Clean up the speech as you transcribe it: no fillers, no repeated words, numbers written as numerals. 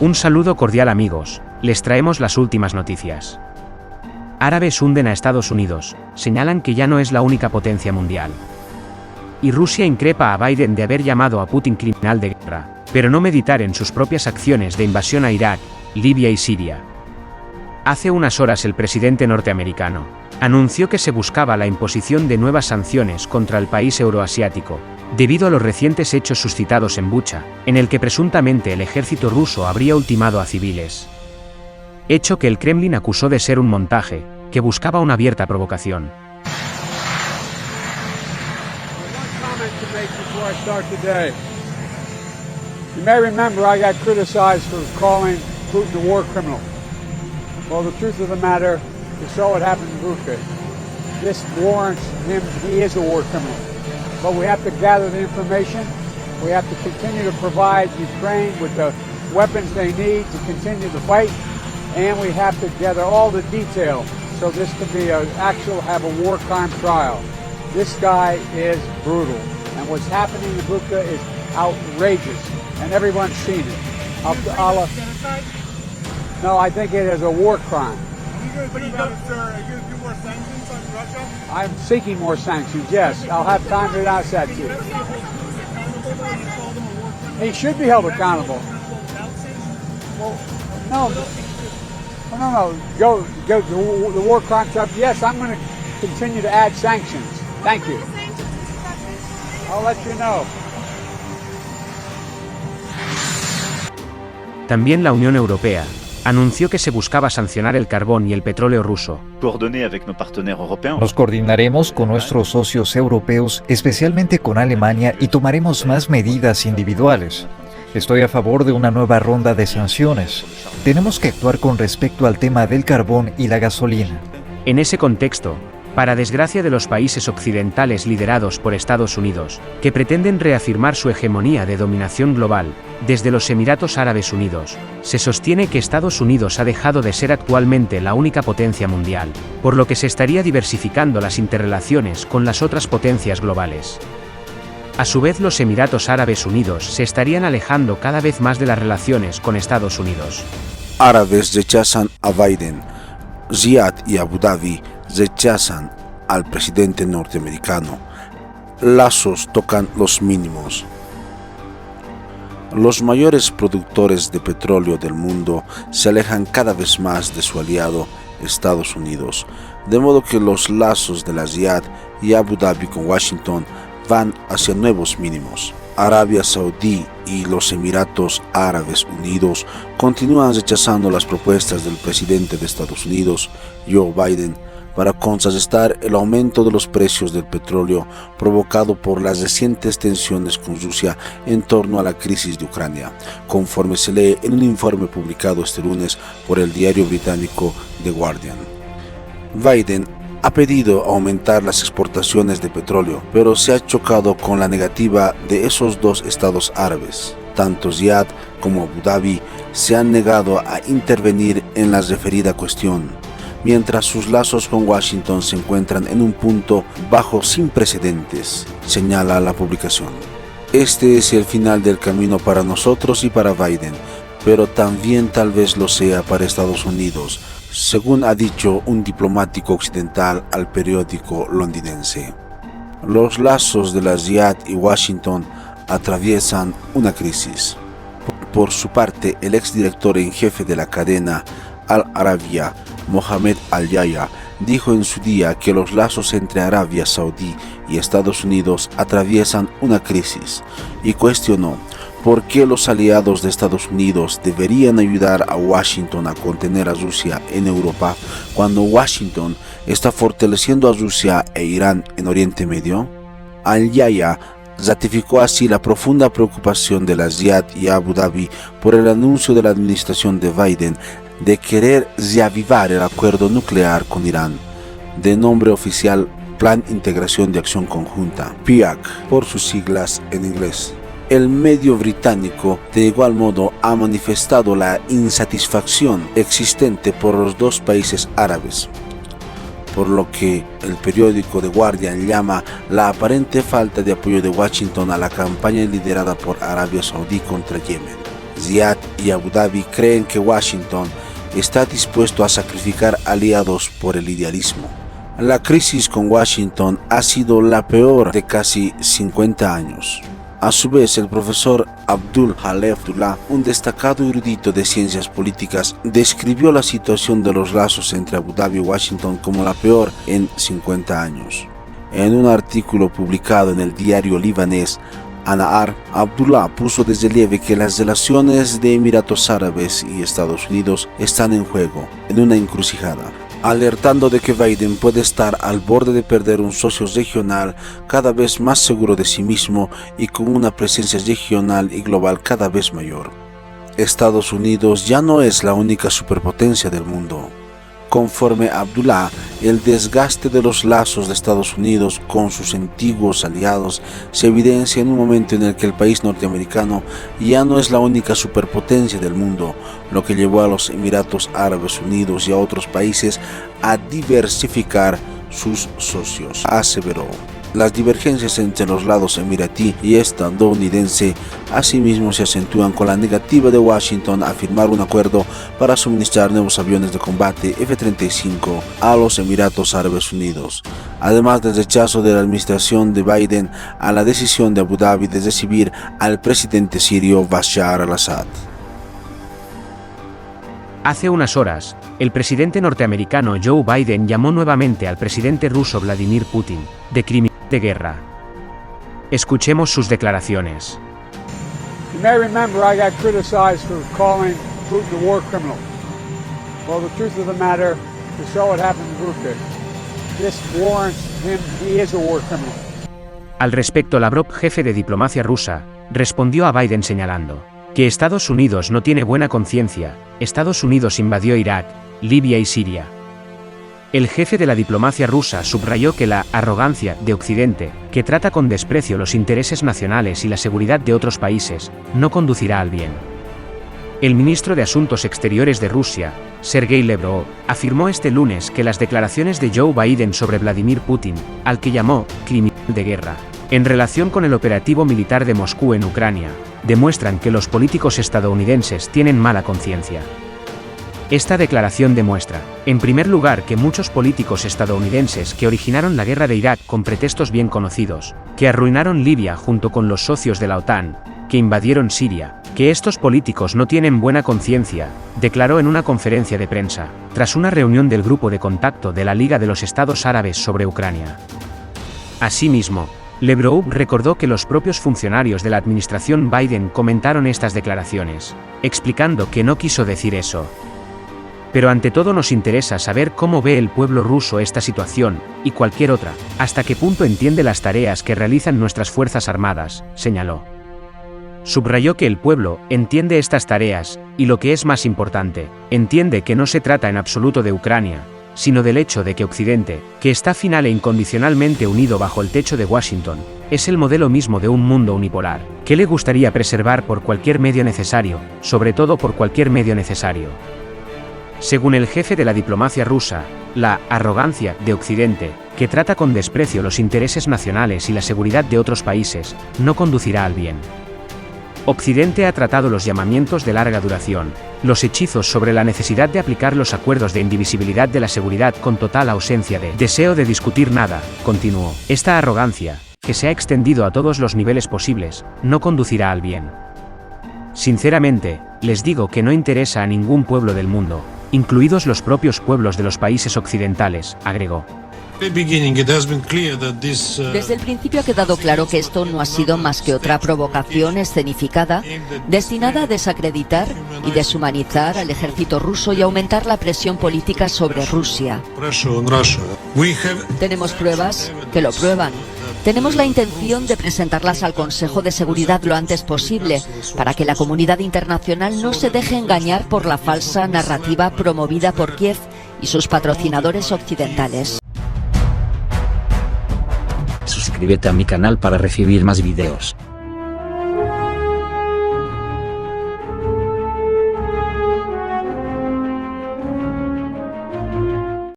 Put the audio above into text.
Un saludo cordial amigos, les traemos las últimas noticias. Árabes hunden a Estados Unidos, señalan que ya no es la única potencia mundial. Y Rusia increpa a Biden de haber llamado a Putin criminal de guerra, pero no meditar en sus propias acciones de invasión a Irak, Libia y Siria. Hace unas horas el presidente norteamericano anunció que se buscaba la imposición de nuevas sanciones contra el país euroasiático, debido a los recientes hechos suscitados en Bucha, en el que presuntamente el ejército ruso habría ultimado a civiles. Hecho que el Kremlin acusó de ser un montaje, que buscaba una abierta provocación. You may remember I got criticized for calling Putin a war criminal. Well, the truth of the matter is so what happened in Bucha. This warrants him, he is a war criminal. But we have to gather the information. We have to continue to provide Ukraine with the weapons they need to continue the fight. And we have to gather all the detail so this could be have a war crime trial. This guy is brutal. And what's happening in Bucha is outrageous. And everyone's seen it. No, I think it is a war crime. But are you going to do more sanctions on Russia? I'm seeking more sanctions, yes. I'll have time to announce that to you. He should be held accountable. Well, no. Go the war crime trial. Yes, I'm going to continue to add sanctions. Thank you. I'll let you know. También la Unión Europea anunció que se buscaba sancionar el carbón y el petróleo ruso. Nos coordinaremos con nuestros socios europeos, especialmente con Alemania, y tomaremos más medidas individuales. Estoy a favor de una nueva ronda de sanciones. Tenemos que actuar con respecto al tema del carbón y la gasolina. En ese contexto, para desgracia de los países occidentales liderados por Estados Unidos, que pretenden reafirmar su hegemonía de dominación global, desde los Emiratos Árabes Unidos, se sostiene que Estados Unidos ha dejado de ser actualmente la única potencia mundial, por lo que se estaría diversificando las interrelaciones con las otras potencias globales. A su vez, los Emiratos Árabes Unidos se estarían alejando cada vez más de las relaciones con Estados Unidos. Árabes rechazan a Biden. Riyad y Abu Dhabi rechazan al presidente norteamericano. Lazos tocan los mínimos. Los mayores productores de petróleo del mundo se alejan cada vez más de su aliado Estados Unidos, de modo que los lazos de la Riyad y Abu Dhabi con Washington van hacia nuevos mínimos. Arabia Saudí y los Emiratos Árabes Unidos continúan rechazando las propuestas del presidente de Estados Unidos, Joe Biden, para contrarrestar el aumento de los precios del petróleo provocado por las recientes tensiones con Rusia en torno a la crisis de Ucrania, conforme se lee en un informe publicado este lunes por el diario británico The Guardian. Biden ha pedido aumentar las exportaciones de petróleo, pero se ha chocado con la negativa de esos dos estados árabes. Tanto Riyad como Abu Dhabi se han negado a intervenir en la referida cuestión, mientras sus lazos con Washington se encuentran en un punto bajo sin precedentes, señala la publicación. Este es el final del camino para nosotros y para Biden, pero también tal vez lo sea para Estados Unidos, según ha dicho un diplomático occidental al periódico londinense. Los lazos de la Riyad y Washington atraviesan una crisis. Por su parte, el exdirector en jefe de la cadena Al Arabiya, Mohammed Al-Yahya, dijo en su día que los lazos entre Arabia Saudí y Estados Unidos atraviesan una crisis y cuestionó por qué los aliados de Estados Unidos deberían ayudar a Washington a contener a Rusia en Europa cuando Washington está fortaleciendo a Rusia e Irán en Oriente Medio. Al-Yahya ratificó así la profunda preocupación de la Riyad y Abu Dhabi por el anuncio de la administración de Biden de querer reavivar el acuerdo nuclear con Irán, de nombre oficial Plan Integración de Acción Conjunta, PIAC, por sus siglas en inglés. El medio británico, de igual modo, ha manifestado la insatisfacción existente por los dos países árabes, por lo que el periódico The Guardian llama la aparente falta de apoyo de Washington a la campaña liderada por Arabia Saudí contra Yemen. Riyadh y Abu Dhabi creen que Washington está dispuesto a sacrificar aliados por el idealismo. La crisis con Washington ha sido la peor de casi 50 años. A su vez, el profesor Abdul Halef Abdullah, un destacado erudito de ciencias políticas, describió la situación de los lazos entre Abu Dhabi y Washington como la peor en 50 años. En un artículo publicado en el diario libanés Anahar, Abdullah puso de relieve que las relaciones de Emiratos Árabes y Estados Unidos están en juego, en una encrucijada, alertando de que Biden puede estar al borde de perder un socio regional cada vez más seguro de sí mismo y con una presencia regional y global cada vez mayor. Estados Unidos ya no es la única superpotencia del mundo. Conforme Abdullah, el desgaste de los lazos de Estados Unidos con sus antiguos aliados se evidencia en un momento en el que el país norteamericano ya no es la única superpotencia del mundo, lo que llevó a los Emiratos Árabes Unidos y a otros países a diversificar sus socios, aseveró. Las divergencias entre los lados emiratí y estadounidense asimismo se acentúan con la negativa de Washington a firmar un acuerdo para suministrar nuevos aviones de combate F-35 a los Emiratos Árabes Unidos, además del rechazo de la administración de Biden a la decisión de Abu Dhabi de recibir al presidente sirio Bashar al-Assad. Hace unas horas, el presidente norteamericano Joe Biden llamó nuevamente al presidente ruso Vladimir Putin de criminal de guerra. Escuchemos sus declaraciones. You may remember I got criticized for calling Putin a war criminal. Well, the truth of the matter, to show what happened in Bucha, this warrants him, he is a war criminal. Al respecto, Lavrov, jefe de diplomacia rusa, respondió a Biden señalando que Estados Unidos no tiene buena conciencia. Estados Unidos invadió Irak, Libia y Siria. El jefe de la diplomacia rusa subrayó que la arrogancia de Occidente, que trata con desprecio los intereses nacionales y la seguridad de otros países, no conducirá al bien. El ministro de Asuntos Exteriores de Rusia, Sergei Lavrov, afirmó este lunes que las declaraciones de Joe Biden sobre Vladimir Putin, al que llamó criminal de guerra, en relación con el operativo militar de Moscú en Ucrania, demuestran que los políticos estadounidenses tienen mala conciencia. Esta declaración demuestra, en primer lugar, que muchos políticos estadounidenses que originaron la guerra de Irak con pretextos bien conocidos, que arruinaron Libia junto con los socios de la OTAN, que invadieron Siria, que estos políticos no tienen buena conciencia, declaró en una conferencia de prensa, tras una reunión del Grupo de Contacto de la Liga de los Estados Árabes sobre Ucrania. Asimismo, Lavrov recordó que los propios funcionarios de la administración Biden comentaron estas declaraciones, explicando que no quiso decir eso. Pero ante todo nos interesa saber cómo ve el pueblo ruso esta situación, y cualquier otra, hasta qué punto entiende las tareas que realizan nuestras Fuerzas Armadas, señaló. Subrayó que el pueblo entiende estas tareas, y lo que es más importante, entiende que no se trata en absoluto de Ucrania, sino del hecho de que Occidente, que está final e incondicionalmente unido bajo el techo de Washington, es el modelo mismo de un mundo unipolar, que le gustaría preservar por cualquier medio necesario, sobre todo por cualquier medio necesario. Según el jefe de la diplomacia rusa, la arrogancia de Occidente, que trata con desprecio los intereses nacionales y la seguridad de otros países, no conducirá al bien. Occidente ha tratado los llamamientos de larga duración, los hechizos sobre la necesidad de aplicar los acuerdos de indivisibilidad de la seguridad con total ausencia de deseo de discutir nada, continuó. Esta arrogancia, que se ha extendido a todos los niveles posibles, no conducirá al bien. Sinceramente, les digo que no interesa a ningún pueblo del mundo, incluidos los propios pueblos de los países occidentales, agregó. Desde el principio ha quedado claro que esto no ha sido más que otra provocación escenificada destinada a desacreditar y deshumanizar al ejército ruso y aumentar la presión política sobre Rusia. Tenemos pruebas que lo prueban. Tenemos la intención de presentarlas al Consejo de Seguridad lo antes posible, para que la comunidad internacional no se deje engañar por la falsa narrativa promovida por Kiev y sus patrocinadores occidentales. Suscríbete a mi canal para recibir más videos.